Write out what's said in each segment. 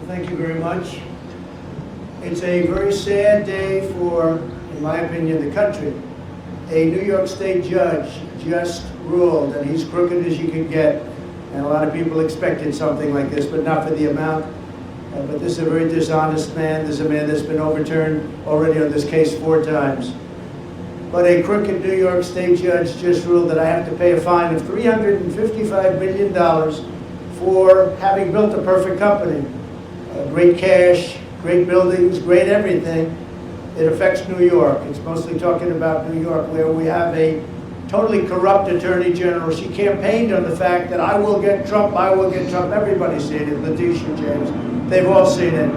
Thank you very much. It's a very sad day for, in my opinion, the country. A New York State judge just ruled that he's crooked as you can get. And a lot of people expected something like this, but not for the amount. But this is a very dishonest man. This is a man that's been overturned already on this case 4 times. But a crooked New York State judge just ruled that I have to pay a fine of $355 million for having built a perfect company. Great cash, great buildings, great everything. It affects New York. It's mostly talking about New York, where we have a totally corrupt attorney general. She campaigned on the fact that I will get Trump, I will get Trump. Everybody's seen it, Letitia James. They've all seen it.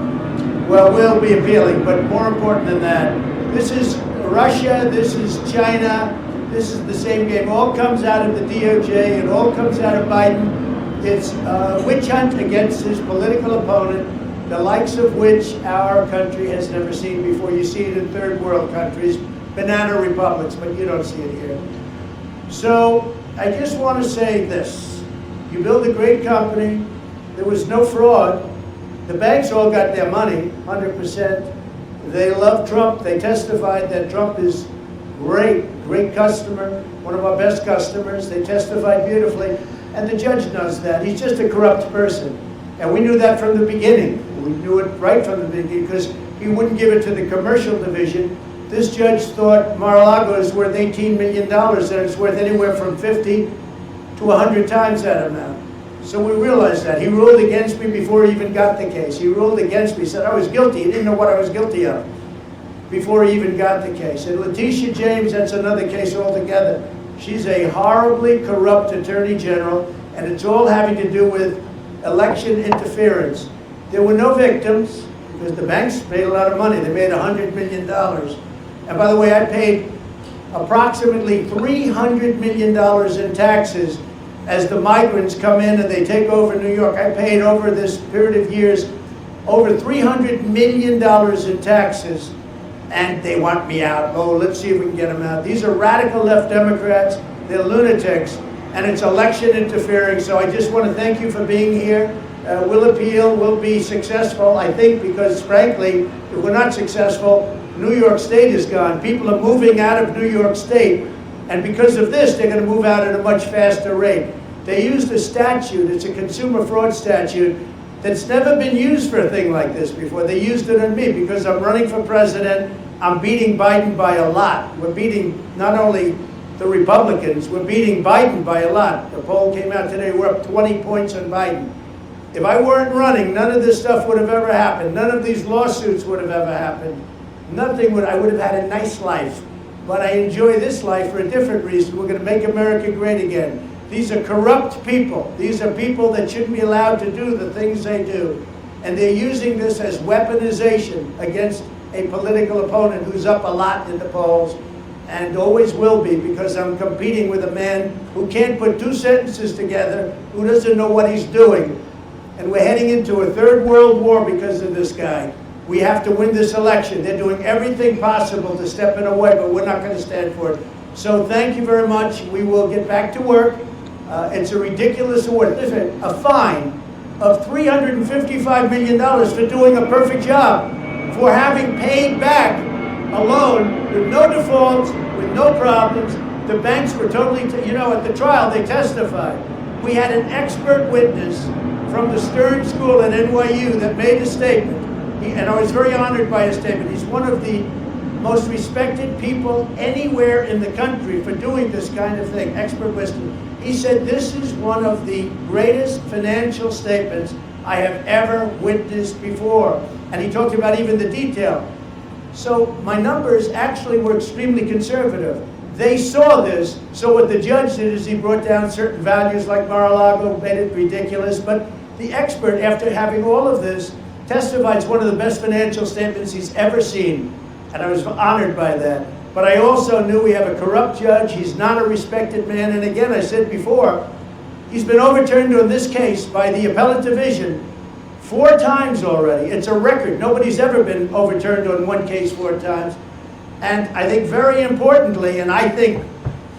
Well, we'll be appealing, but more important than that, this is Russia, this is China, this is the same game. All comes out of the DOJ, it all comes out of Biden. It's a witch hunt against his political opponent, the likes of which our country has never seen before. You see it in third world countries, banana republics, but you don't see it here. So I just want to say this. You build a great company, there was no fraud. The banks all got their money, 100%. They love Trump. They testified that Trump is great, great customer, one of our best customers. They testified beautifully, and the judge knows that. He's just a corrupt person, and we knew that from the beginning. We knew it right from the beginning because he wouldn't give it to the commercial division. This judge thought Mar-a-Lago is worth $18 million, and it's worth anywhere from 50 to 100 times that amount. So we realized that. He ruled against me before he even got the case. He ruled against me. He said I was guilty. He didn't know what I was guilty of before he even got the case. And Letitia James, that's another case altogether. She's a horribly corrupt attorney general, and it's all having to do with election interference. There were no victims because the banks made a lot of money. They made $100 million. And by the way, I paid approximately $300 million in taxes as the migrants come in and they take over New York. I paid over this period of years over $300 million in taxes, and they want me out. Oh, let's see if we can get them out. These are radical left Democrats. They're lunatics, and it's election interfering. So I just want to thank you for being here. We'll appeal. We'll be successful, I think, because frankly, if we're not successful, New York State is gone. People are moving out of New York State. And because of this, they're going to move out at a much faster rate. They used a statute, it's a consumer fraud statute, that's never been used for a thing like this before. They used it on me because I'm running for president. I'm beating Biden by a lot. We're beating not only the Republicans, we're beating Biden by a lot. The poll came out today, we're up 20 points on Biden. If I weren't running, none of this stuff would have ever happened. None of these lawsuits would have ever happened. Nothing would, I would have had a nice life. But I enjoy this life for a different reason. We're going to make America great again. These are corrupt people. These are people that shouldn't be allowed to do the things they do. And they're using this as weaponization against a political opponent who's up a lot in the polls and always will be, because I'm competing with a man who can't put 2 sentences together, who doesn't know what he's doing. And we're heading into a third world war because of this guy. We have to win this election. They're doing everything possible to step in our way, but we're not going to stand for it. So thank you very much. We will get back to work. It's a ridiculous award. Listen, a fine of $355 million for doing a perfect job, for having paid back a loan with no defaults, with no problems. The banks were totally, at the trial they testified. We had an expert witness from the Stern School at NYU that made a statement. And I was very honored by his statement. He's one of the most respected people anywhere in the country for doing this kind of thing, expert wisdom. He said, this is one of the greatest financial statements I have ever witnessed before. And he talked about even the detail. So my numbers actually were extremely conservative. They saw this, so what the judge did is he brought down certain values like Mar-a-Lago, made it ridiculous, but the expert, after having all of this, testified it's one of the best financial statements he's ever seen, and I was honored by that. But I also knew we have a corrupt judge. He's not a respected man, and again, I said before, he's been overturned on this case by the appellate division 4 times already. It's a record. Nobody's ever been overturned on one case 4 times. And I think very importantly, and I think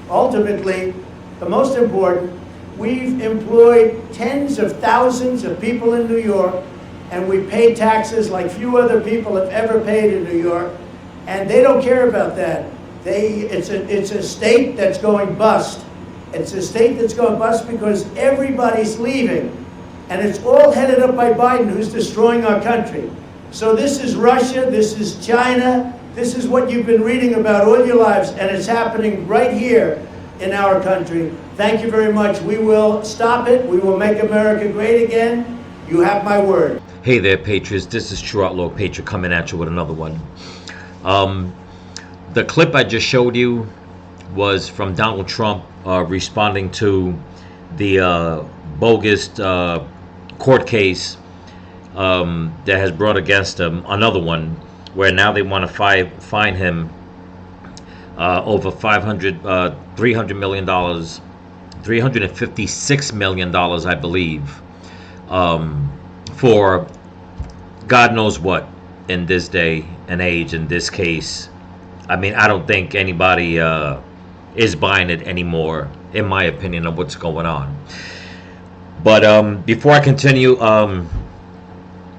ultimately the most important, we've employed tens of thousands of people in New York, and we pay taxes like few other people have ever paid in New York, and they don't care about that. It's a state that's going bust. It's a state that's going bust because everybody's leaving, and it's all headed up by Biden, who's destroying our country. So this is Russia, this is China, this is what you've been reading about all your lives, and it's happening right here in our country. Thank you very much. We will stop it. We will make America great again. You have my word. Hey there, Patriots. This is True Outlaw Patriot coming at you with another one. The clip I just showed you was from Donald Trump responding to the bogus court case that has brought against him, another one, where now they want to fine him over $300 million, $356 million, I believe, for God knows what in this day and age, in this case. I mean, I don't think anybody is buying it anymore, in my opinion, of what's going on. But before I continue,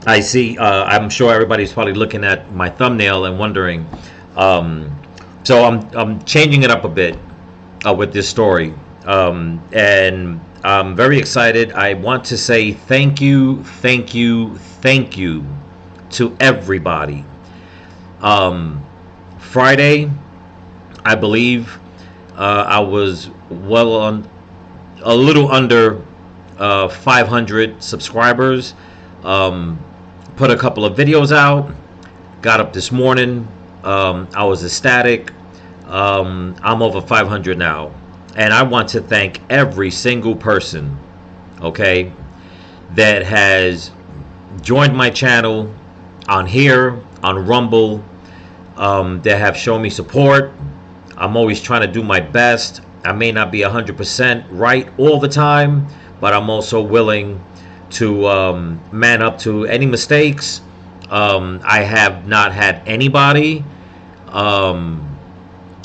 I see, I'm sure everybody's probably looking at my thumbnail and wondering. So I'm changing it up a bit with this story. And I'm very excited. I want to say thank you to everybody. Friday, I believe, I was well on a little under 500 subscribers. Put a couple of videos out. Got up this morning. I was ecstatic. I'm over 500 now. And I want to thank every single person, okay, that has joined my channel on here, on Rumble, that have shown me support. I'm always trying to do my best. I may not be 100% right all the time, but I'm also willing to man up to any mistakes. I have not had anybody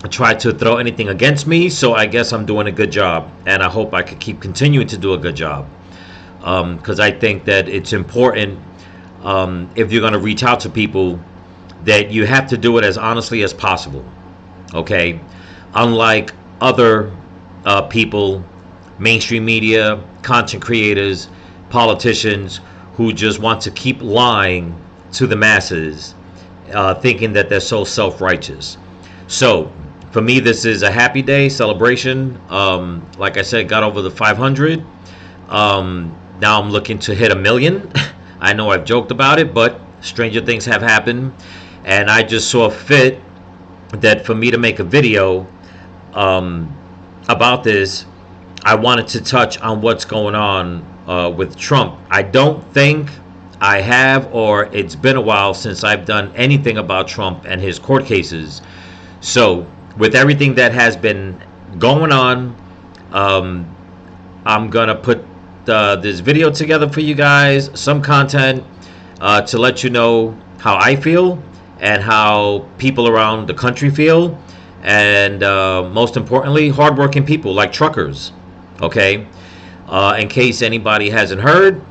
try to throw anything against me, so I guess I'm doing a good job, and I hope I could keep continuing to do a good job, because I think that it's important, if you're going to reach out to people, that you have to do it as honestly as possible, okay? Unlike other people, mainstream media, content creators, politicians, who just want to keep lying to the masses, thinking that they're so self-righteous. So for me, this is a happy day, celebration. Like I said, got over the 500. Now I'm looking to hit 1 million. I know I've joked about it, but stranger things have happened, and I just saw fit that for me to make a video about this, I wanted to touch on what's going on with Trump. I don't think I have, or it's been a while since I've done anything about Trump and his court cases. So with everything that has been going on, I'm gonna put this video together for you guys, some content to let you know how I feel and how people around the country feel, and most importantly, hardworking people like truckers, okay? In case anybody hasn't heard,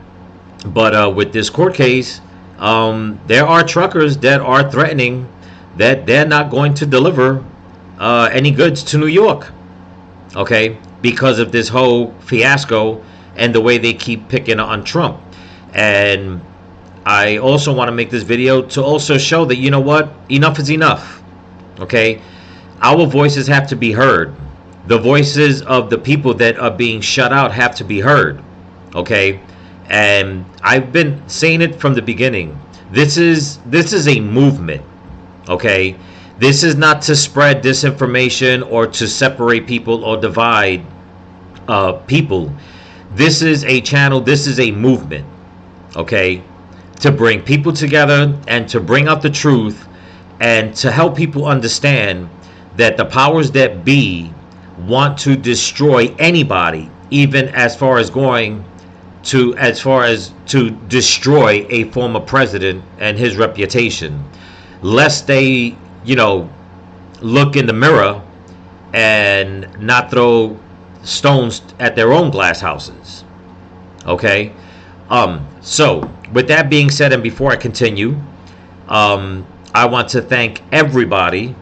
but with this court case, there are truckers that are threatening that they're not going to deliver any goods to New York, okay, because of this whole fiasco and the way they keep picking on Trump. And I also want to make this video to also show that, you know what, enough is enough, okay? Our voices have to be heard. The voices of the people that are being shut out have to be heard, okay? And I've been saying it from the beginning. This is a movement, okay? This is not to spread disinformation or to separate people or divide people. This is a channel, this is a movement, okay? To bring people together and to bring out the truth and to help people understand that the powers that be want to destroy anybody, even as far as to destroy a former president and his reputation, lest they, you know, look in the mirror and not throw stones at their own glass houses, okay? So with that being said, and before I continue, I want to thank everybody,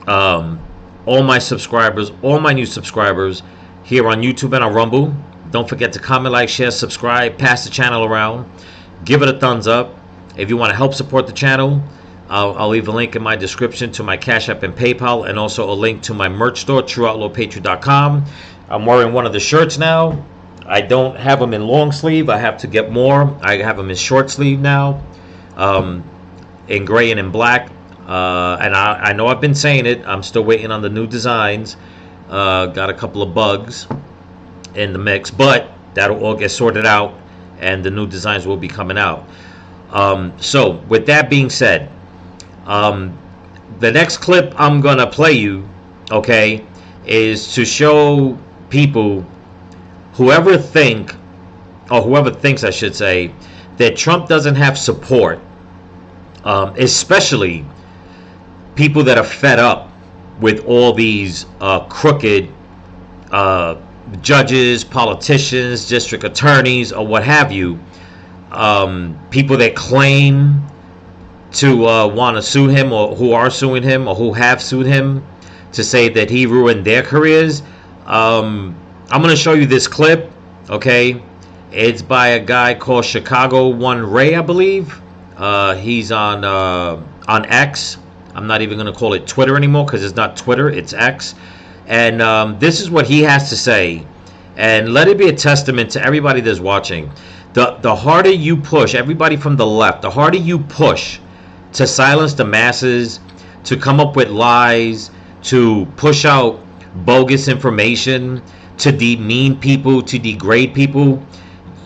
all my subscribers, all my new subscribers here on YouTube and on Rumble. Don't forget to comment, like, share, subscribe, pass the channel around, give it a thumbs up. If you want to help support the channel, I'll leave a link in my description to my Cash App and PayPal, and also a link to my merch store, TrueOutlawPatriot.com. I'm wearing one of the shirts now. I don't have them in long sleeve. I have to get more. I have them in short sleeve now, in gray and in black. And I know I've been saying it. I'm still waiting on the new designs. Got a couple of bugs in the mix, but that'll all get sorted out, and the new designs will be coming out. So with that being said, the next clip I'm gonna play you, okay, is to show people, whoever thinks, I should say, that Trump doesn't have support, especially people that are fed up with all these crooked judges, politicians, district attorneys, or what have you, people that claim to want to sue him, or who are suing him, or who have sued him, to say that he ruined their careers. I'm going to show you this clip, okay? It's by a guy called Chicago One Ray, I believe. He's on X. I'm not even going to call it Twitter anymore, because it's not Twitter, it's X. And this is what he has to say. And let it be a testament to everybody that's watching. The harder you push, everybody from the left, the harder you push to silence the masses, to come up with lies, to push out bogus information, to demean people, to degrade people,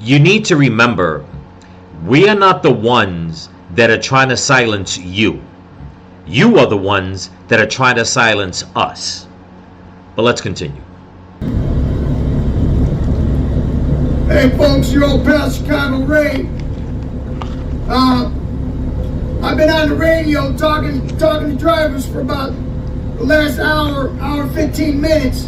you need to remember, we are not the ones that are trying to silence you. You are the ones that are trying to silence us. But let's continue. Hey folks, your old pal Chicago Ray. I've been on the radio talking to drivers for about the last hour 15 minutes.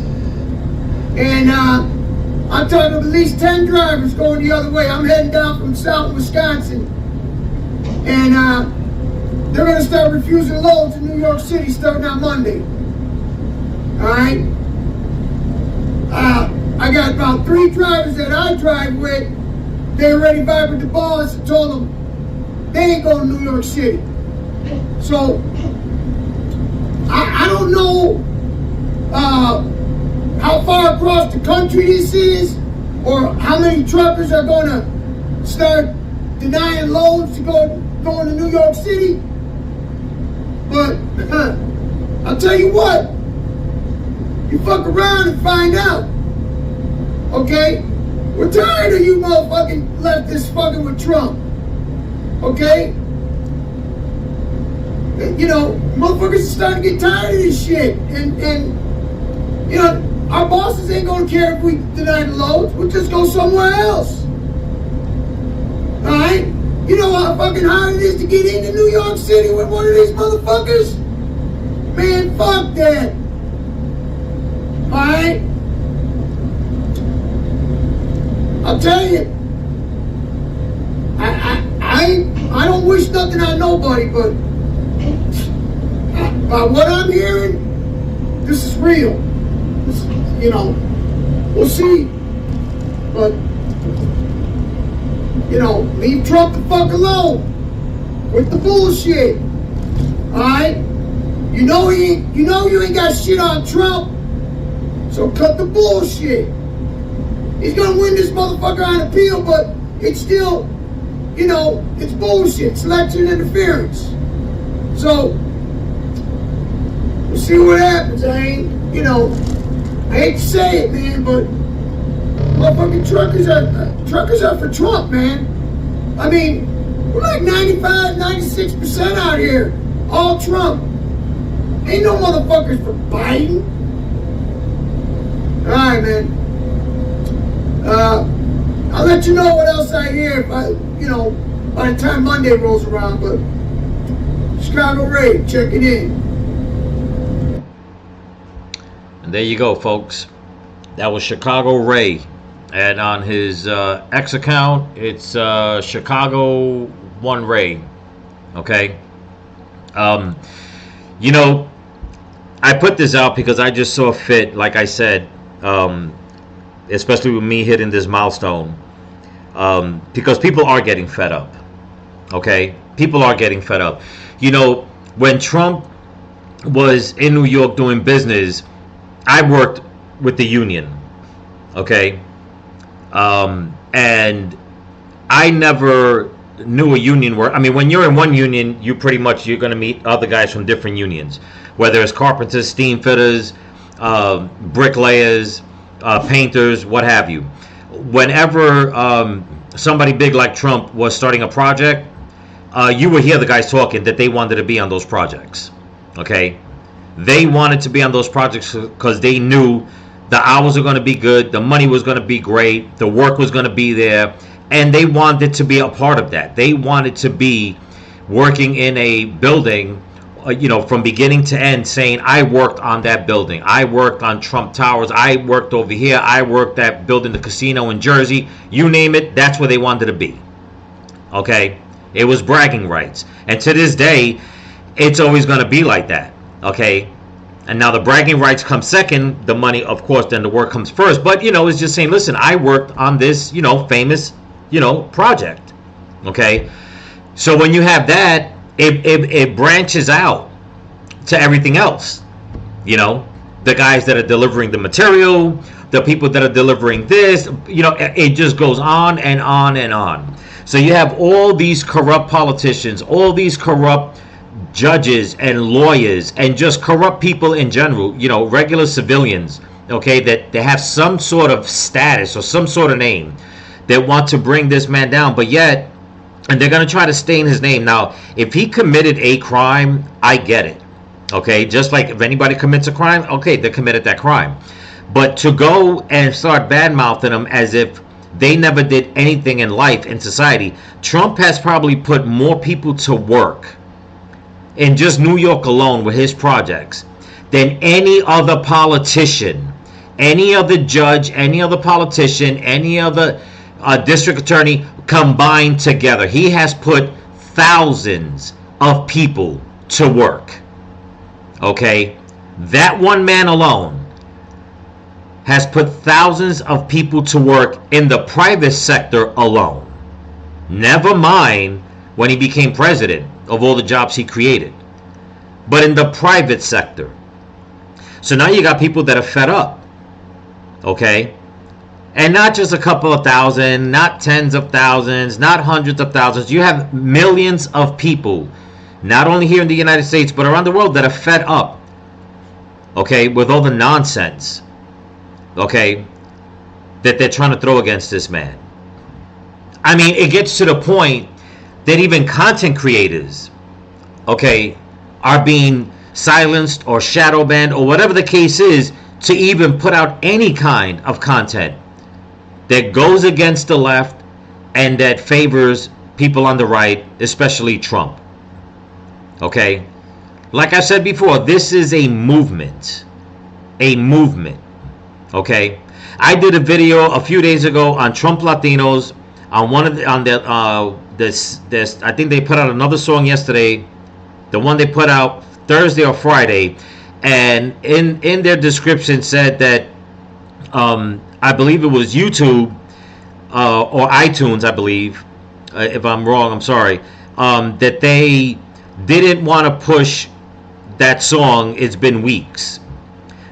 And I'm talking to at least 10 drivers going the other way. I'm heading down from South Wisconsin. And they're going to start refusing loads in New York City starting on Monday. Alright? I got about 3 drivers that I drive with. They already vibed with the boss and told them they ain't going to New York City. So, I don't know how far across the country this is, or how many truckers are going to start denying loads to going to New York City. But I'll tell you what, you fuck around and find out. Okay? We're tired of you motherfucking leftists fucking with Trump. Okay? You know, motherfuckers are starting to get tired of this shit. And you know, our bosses ain't gonna care if we deny the loads. We'll just go somewhere else. Alright? You know how fucking hard it is to get into New York City with one of these motherfuckers? Man, fuck that. Alright? I'll tell you, I don't wish nothing on nobody, but by what I'm hearing, this is real. This, you know, we'll see. But, you know, leave Trump the fuck alone with the bullshit. Alright? You know you ain't got shit on Trump, so cut the bullshit. He's gonna win this motherfucker on appeal, but it's still, you know, it's bullshit. It's election interference. So, we'll see what happens. I hate to say it, man, but motherfucking truckers are for Trump, man. I mean, we're like 95, 96% out here. All Trump. Ain't no motherfuckers for Biden. Alright, man. I'll let you know what else I hear if by the time Monday rolls around, but Chicago Ray, checking in. And there you go, folks. That was Chicago Ray and on his X account, it's Chicago One Ray. Okay. You know, I put this out because I just saw fit, like I said, especially with me hitting this milestone, because people are getting fed up. Okay, people are getting fed up. You know, when Trump was in New York doing business, I worked with the union. Okay, and I never knew a union where, I mean, when you're in one union, you're going to meet other guys from different unions, whether it's carpenters, steam fitters, bricklayers, painters, what have you. Whenever somebody big like Trump was starting a project, you would hear the guys talking that they wanted to be on those projects. Okay, they wanted to be on those projects because they knew the hours are going to be good, the money was going to be great, the work was going to be there, and they wanted to be a part of that. They wanted to be working in a building, from beginning to end, saying, I worked on that building. I worked on Trump Towers. I worked over here. I worked at building the casino in Jersey. You name it, that's where they wanted to be. Okay? It was bragging rights. And to this day, it's always going to be like that. Okay? And now the bragging rights come second, the money, of course, then the work comes first. But, it's just saying, listen, I worked on this, famous, project. Okay? So when you have that, it branches out to everything else. The guys that are delivering the material, the people that are delivering this, it just goes on and on and on. So you have all these corrupt politicians, all these corrupt judges and lawyers, and just corrupt people in general, regular civilians, okay, that they have some sort of status or some sort of name that want to bring this man down, but yet, and they're going to try to stain his name. Now, if he committed a crime, I get it, okay, just like if anybody commits a crime, okay, they committed that crime, but to go and start bad-mouthing them as if they never did anything in life, in society. Trump has probably put more people to work in just New York alone with his projects than any other politician, any other judge, any other politician, any other district attorney combined together. He has put thousands of people to work. Okay? That one man alone has put thousands of people to work in the private sector alone. Never mind when he became president, of all the jobs he created, but in the private sector. So now you got people that are fed up, okay? And not just a couple of thousand, not tens of thousands, not hundreds of thousands. You have millions of people, not only here in the United States, but around the world, that are fed up, okay, with all the nonsense, okay, that they're trying to throw against this man. I mean, it gets to the point that even content creators, okay, are being silenced or shadow banned or whatever the case is to even put out any kind of content that goes against the left and that favors people on the right, especially Trump. Okay? Like I said before, this is a movement. A movement. Okay? I did a video a few days ago on Trump Latinos on one of the this I think they put out another song yesterday, the one they put out Thursday or Friday, and in their description said that I believe it was YouTube or iTunes, I believe, if I'm wrong, I'm sorry, that they didn't want to push that song. It's been weeks.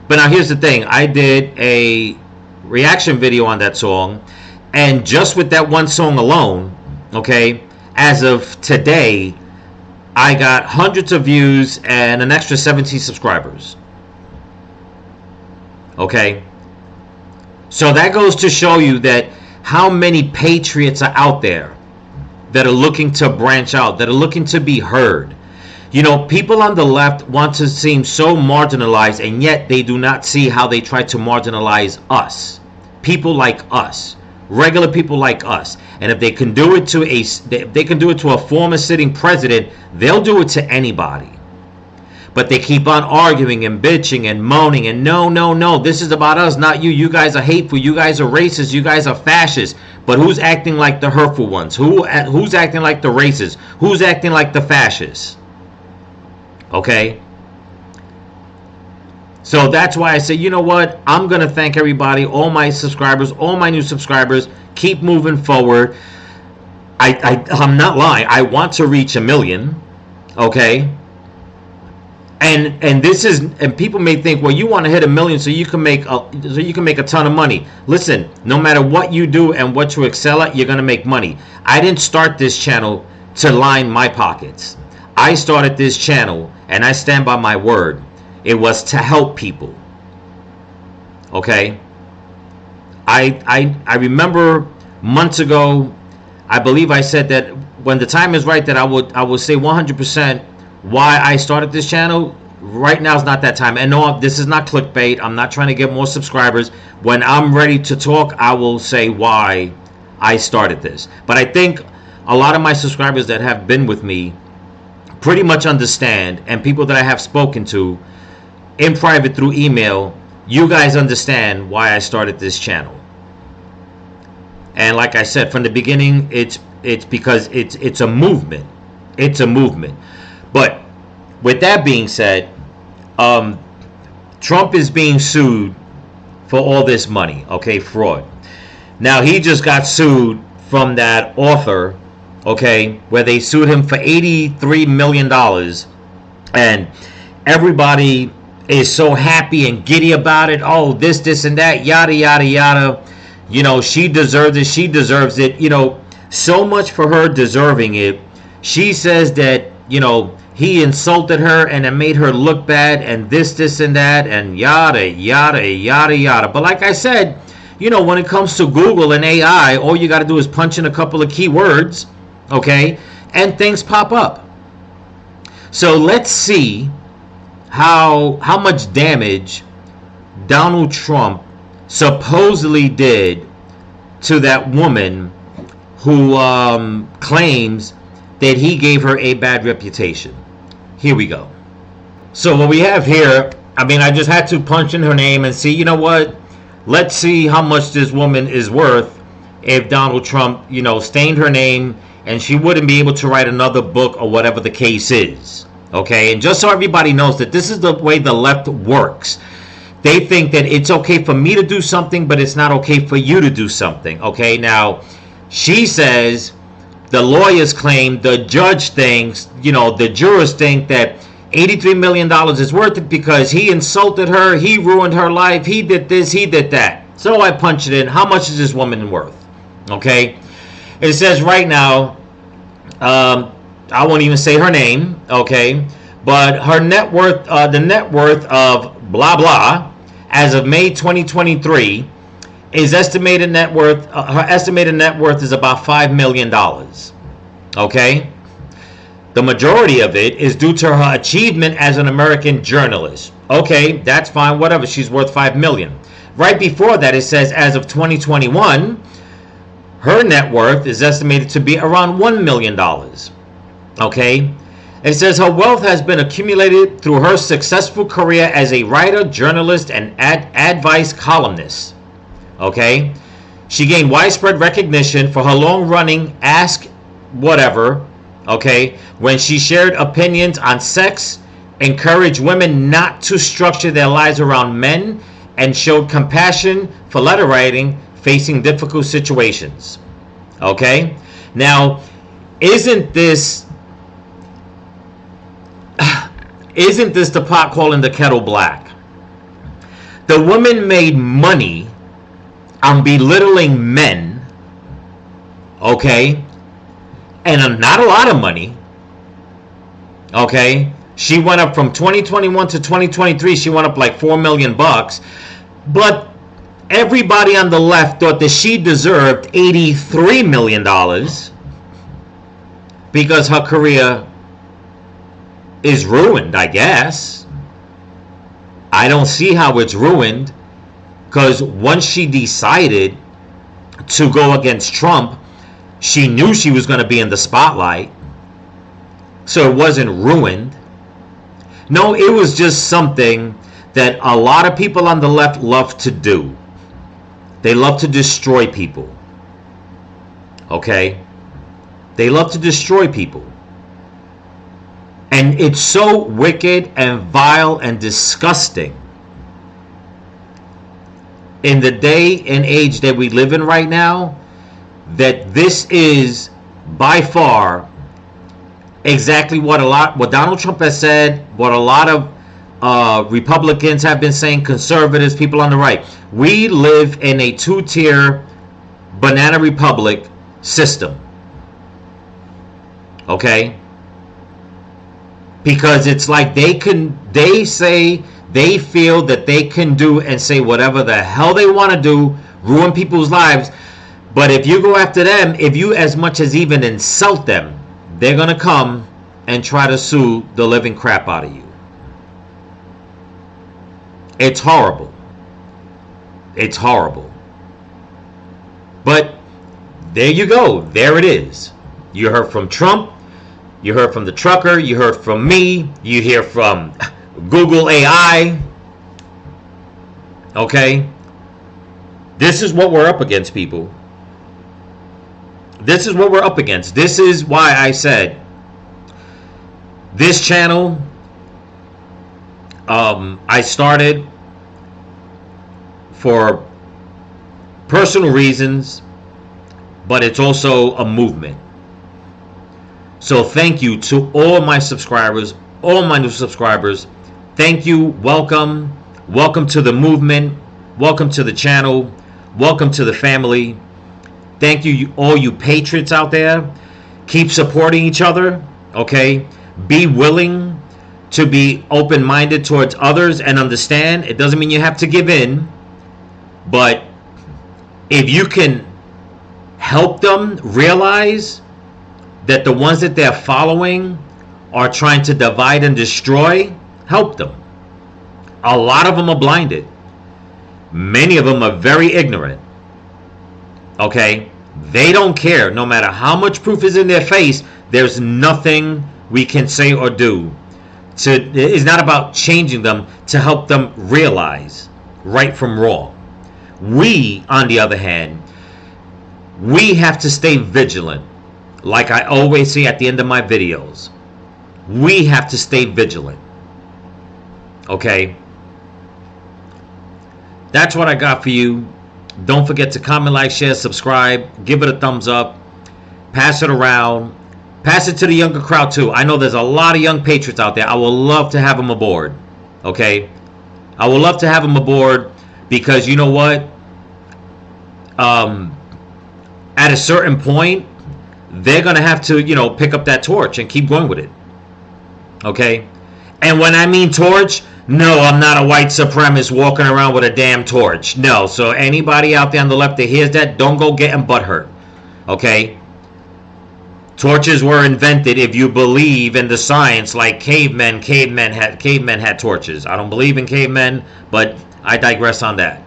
But now here's the thing, I did a reaction video on that song, and just with that one song alone, okay, as of today, I got hundreds of views and an extra 17 subscribers. Okay? So that goes to show you that how many patriots are out there that are looking to branch out, that are looking to be heard. People on the left want to seem so marginalized, and yet they do not see how they try to marginalize us. People like us. Regular people like us. And if they can do it to a former sitting president, they'll do it to anybody. But they keep on arguing and bitching and moaning and no, this is about us, not you. You guys are hateful. You guys are racist. You guys are fascist. But who's acting like the hurtful ones? Who's acting like the racists? Who's acting like the fascists? Okay? So that's why I say, you know what? I'm going to thank everybody, all my subscribers, all my new subscribers. Keep moving forward. I'm not lying. I want to reach 1 million. Okay? And this is, and people may think, well, you want to hit 1 million so you can make a ton of money. Listen, no matter what you do and what you excel at, you're going to make money. I didn't start this channel to line my pockets. I started this channel, and I stand by my word. It was to help people. Okay? I remember months ago, I believe I said that when the time is right that I would say 100% why I started this channel. Right now is not that time. And no, this is not clickbait. I'm not trying to get more subscribers. When I'm ready to talk, I will say why I started this. But I think a lot of my subscribers that have been with me pretty much understand, and people that I have spoken to in private through email, you guys understand why I started this channel. And like I said from the beginning, it's because it's a movement. It's a movement. But with that being said, Trump is being sued for all this money, okay, fraud. Now, he just got sued from that author, okay, where they sued him for $83 million. And everybody is so happy and giddy about it. Oh, this, and that, yada, yada, yada. You know, she deserves it. She deserves it. You know, so much for her deserving it. She says that, you know, he insulted her and it made her look bad and this and that and yada, yada, yada, yada. But like I said, you know, when it comes to Google and AI, all you got to do is punch in a couple of keywords, okay, and things pop up. So let's see how much damage Donald Trump supposedly did to that woman who claims that he gave her a bad reputation. Here we go. So what we have here, I mean, I just had to punch in her name and see, you know what? Let's see how much this woman is worth if Donald Trump, you know, stained her name and she wouldn't be able to write another book or whatever the case is. Okay? And just so everybody knows that this is the way the left works. They think that it's okay for me to do something, but it's not okay for you to do something. Okay? Now, she says, the lawyers claim, the judge thinks, you know, the jurors think that $83 million is worth it because he insulted her, he ruined her life, he did this, he did that. So I punch it in. How much is this woman worth? Okay? It says right now, I won't even say her name, okay? But her net worth, the net worth of blah blah, as of May 2023, is estimated net worth. Her estimated net worth is about $5 million. Okay, the majority of it is due to her achievement as an American journalist. Okay, that's fine. Whatever. She's worth $5 million. Right before that, it says as of 2021, her net worth is estimated to be around $1 million. Okay. It says her wealth has been accumulated through her successful career as a writer, journalist, and advice columnist. Okay, she gained widespread recognition for her long-running Ask Whatever, okay, when she shared opinions on sex, encouraged women not to structure their lives around men, and showed compassion for letter writing facing difficult situations. Okay, now, isn't this the pot calling the kettle black? The woman made money on belittling men, okay, and not a lot of money, okay. She went up from 2021 to 2023. She went up like $4 million, but everybody on the left thought that she deserved $83 million because her career is ruined. I guess I don't see how it's ruined. Because once she decided to go against Trump, she knew she was going to be in the spotlight. So it wasn't ruined. No, it was just something that a lot of people on the left love to do. They love to destroy people. Okay? They love to destroy people. And it's so wicked and vile and disgusting in the day and age that we live in right now, that this is by far exactly what Donald Trump has said, what a lot of Republicans have been saying, conservatives, people on the right. We live in a two-tier banana republic system. Okay? Because it's like they feel that they can do and say whatever the hell they want to do, ruin people's lives. But if you go after them, if you as much as even insult them, they're going to come and try to sue the living crap out of you. It's horrible. It's horrible. But there you go. There it is. You heard from Trump. You heard from the trucker. You heard from me. You hear from Google AI. Okay? This is what we're up against, people. This is what we're up against. This is why I said this channel, I started for personal reasons, but it's also a movement. So thank you to all my subscribers, all my new subscribers. Thank you. Welcome. Welcome to the movement. Welcome to the channel. Welcome to the family. Thank you, all you patriots out there. Keep supporting each other, okay? Be willing to be open-minded towards others and understand. It doesn't mean you have to give in, but if you can help them realize that the ones that they're following are trying to divide and destroy, help them. A lot of them are blinded. Many of them are very ignorant. Okay? They don't care. No matter how much proof is in their face, there's nothing we can say or do. It's not about changing them, to help them realize right from wrong. We, on the other hand, we have to stay vigilant. Like I always say at the end of my videos, we have to stay vigilant. Okay? That's what I got for you. Don't forget to comment, like, share, subscribe. Give it a thumbs up. Pass it around. Pass it to the younger crowd too. I know there's a lot of young patriots out there. I would love to have them aboard. Okay? I would love to have them aboard because you know what? At a certain point, they're going to have to, pick up that torch and keep going with it. Okay? And when I mean torch, no, I'm not a white supremacist walking around with a damn torch. No, so anybody out there on the left that hears that, don't go getting butthurt. Okay? Torches were invented if you believe in the science like cavemen had torches. I don't believe in cavemen, but I digress on that.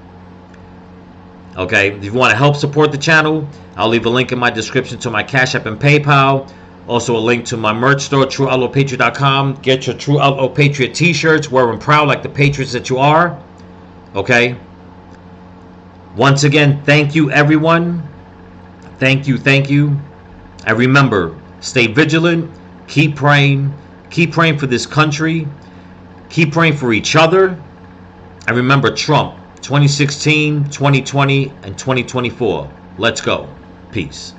Okay? If you want to help support the channel, I'll leave a link in my description to my Cash App and PayPal. Also a link to my merch store, TrueOutlawPatriot.com. Get your True Outlaw Patriot t-shirts. Wear them proud like the patriots that you are. Okay? Once again, thank you, everyone. Thank you, thank you. And remember, stay vigilant. Keep praying. Keep praying for this country. Keep praying for each other. And remember Trump, 2016, 2020, and 2024. Let's go. Peace.